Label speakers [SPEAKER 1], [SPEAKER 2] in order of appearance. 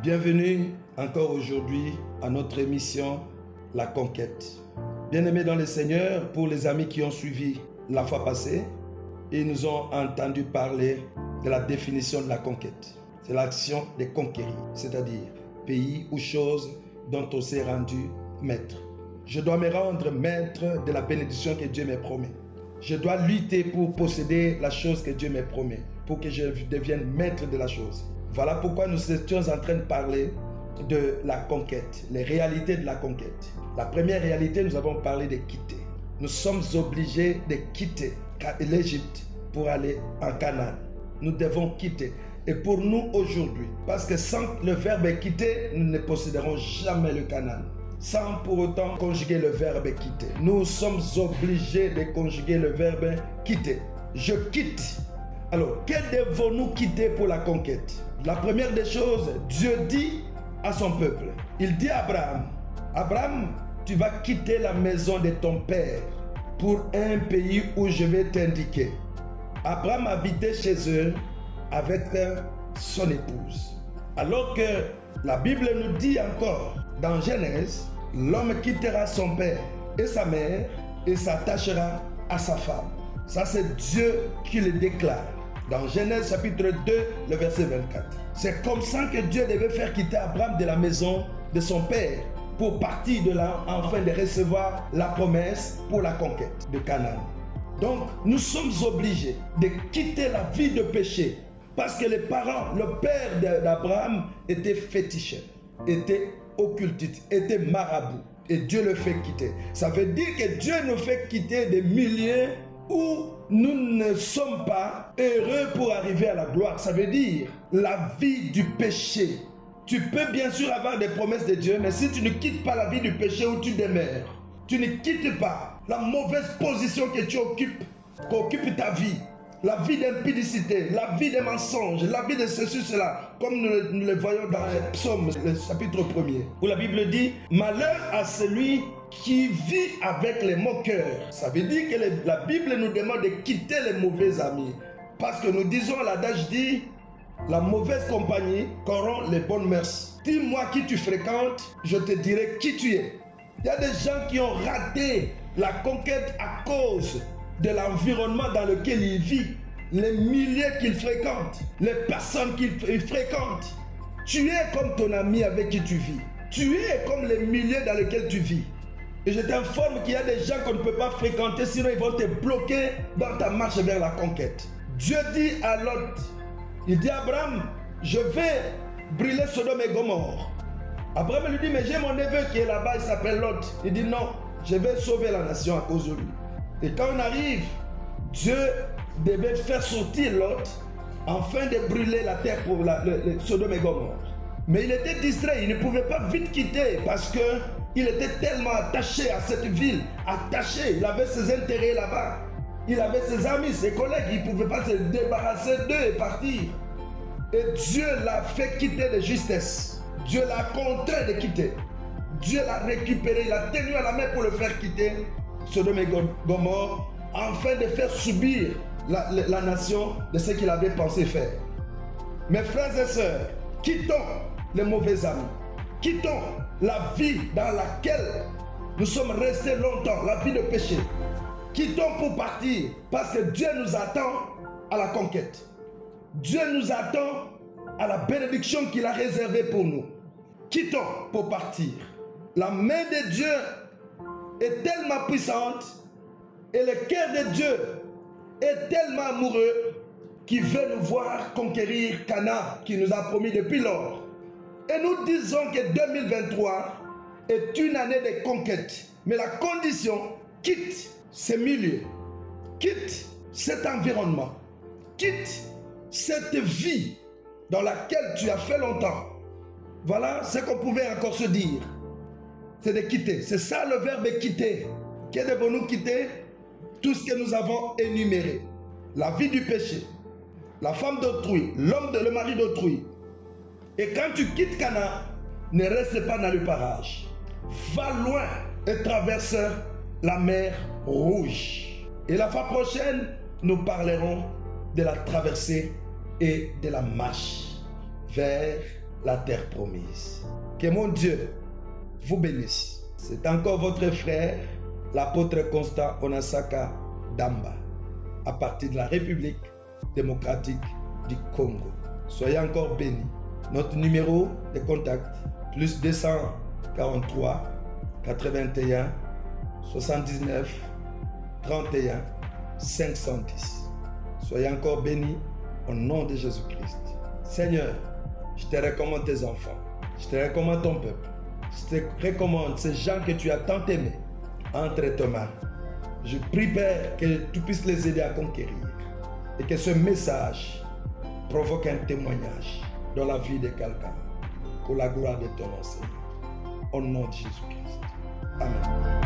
[SPEAKER 1] Bienvenue encore aujourd'hui à notre émission La Conquête. Bien-aimés dans le Seigneur, pour les amis qui ont suivi la fois passée, ils nous ont entendu parler de la définition de la conquête. C'est l'action de conquérir, c'est-à-dire pays ou choses dont on s'est rendu maître. Je dois me rendre maître de la bénédiction que Dieu me promet. Je dois lutter pour posséder la chose que Dieu me promet, pour que je devienne maître de la chose. Voilà pourquoi nous étions en train de parler de la conquête, les réalités de la conquête. La première réalité, nous avons parlé de quitter. Nous sommes obligés de quitter l'Égypte pour aller en Canaan. Nous devons quitter. Et pour nous aujourd'hui, parce que sans le verbe quitter, nous ne posséderons jamais le Canaan. Sans pour autant conjuguer le verbe quitter. Nous sommes obligés de conjuguer le verbe quitter. Je quitte. Alors, que devons-nous quitter pour la conquête? La première des choses, Dieu dit à son peuple. Il dit à Abraham, Abraham, tu vas quitter la maison de ton père pour un pays où je vais t'indiquer. Abraham habitait chez eux avec son épouse. Alors que la Bible nous dit encore, dans Genèse, l'homme quittera son père et sa mère et s'attachera à sa femme. Ça, c'est Dieu qui le déclare. Dans Genèse chapitre 2, le verset 24. C'est comme ça que Dieu devait faire quitter Abraham de la maison de son père pour partir de là afin de recevoir la promesse pour la conquête de Canaan. Donc, nous sommes obligés de quitter la vie de péché parce que les parents, le père d'Abraham était féticheur, était occultiste, était marabout et Dieu le fait quitter. Ça veut dire que Dieu nous fait quitter des milieux où nous ne sommes pas heureux pour arriver à la gloire. Ça veut dire la vie du péché. Tu peux bien sûr avoir des promesses de Dieu, mais si tu ne quittes pas la vie du péché où tu demeures, tu ne quittes pas la mauvaise position que tu occupes, qu'occupe ta vie, la vie d'impudicité, la vie des mensonges, la vie de ceci, cela, comme nous le voyons dans les psaumes, le chapitre 1er, où la Bible dit « Malheur à celui qui vit avec les moqueurs ». Ça veut dire que la Bible nous demande de quitter les mauvais amis. Parce que nous disons, l'adage dit, la mauvaise compagnie corrompt les bonnes mœurs. Dis-moi qui tu fréquentes, je te dirai qui tu es. Il y a des gens qui ont raté la conquête à cause de l'environnement dans lequel ils vivent, les milieux qu'ils fréquentent, les personnes qu'ils fréquentent. Tu es comme ton ami avec qui tu vis. Tu es comme les milieux dans lesquels tu vis. Et je t'informe qu'il y a des gens qu'on ne peut pas fréquenter, sinon ils vont te bloquer dans ta marche vers la conquête. Dieu dit à Lot, il dit à Abraham, je vais brûler Sodome et Gomorrhe. Abraham lui dit, mais j'ai mon neveu qui est là-bas, il s'appelle Lot. Il dit non, je vais sauver la nation à cause de lui. Et quand on arrive, Dieu devait faire sortir Lot afin de brûler la terre pour le Sodome et Gomorrhe. Mais il était distrait, il ne pouvait pas vite quitter parce qu'il était tellement attaché à cette ville, attaché, il avait ses intérêts là-bas. Il avait ses amis, ses collègues, il ne pouvait pas se débarrasser d'eux et partir. Et Dieu l'a fait quitter de justesse. Dieu l'a contraint de quitter. Dieu l'a récupéré, il l'a tenu à la main pour le faire quitter Sodome et Gomorrhe, afin de faire subir la nation de ce qu'il avait pensé faire. Mes frères et sœurs, quittons les mauvais amis. Quittons la vie dans laquelle nous sommes restés longtemps, la vie de péché. Quittons pour partir, parce que Dieu nous attend à la conquête. Dieu nous attend à la bénédiction qu'il a réservée pour nous. Quittons pour partir. La main de Dieu est tellement puissante et le cœur de Dieu est tellement amoureux qu'il veut nous voir conquérir Canaan, qui nous a promis depuis lors. Et nous disons que 2023 est une année de conquête. Mais la condition, quitte ces milieux, quitte cet environnement, quitte cette vie dans laquelle tu as fait longtemps. Voilà ce qu'on pouvait encore se dire. C'est de quitter. C'est ça le verbe quitter. Que devons-nous quitter? Tout ce que nous avons énuméré. La vie du péché, la femme d'autrui, le mari d'autrui. Et quand tu quittes Canaan, ne reste pas dans le parage. Va loin et traverse la mer Rouge. Et la fois prochaine, nous parlerons de la traversée et de la marche vers la terre promise. Que mon Dieu vous bénisse. C'est encore votre frère, l'apôtre Constant Onasaka Damba, à partir de la République démocratique du Congo. Soyez encore bénis. Notre numéro de contact, plus 243 81 79 31 510. Soyez encore bénis au nom de Jésus-Christ. Seigneur, je te recommande tes enfants. Je te recommande ton peuple. Je te recommande ces gens que tu as tant aimés entre tes mains. Je prie, Père, que tu puisses les aider à conquérir et que ce message provoque un témoignage dans la vie de quelqu'un pour la gloire de ton nom, Seigneur. Au nom de Jésus-Christ. Amen.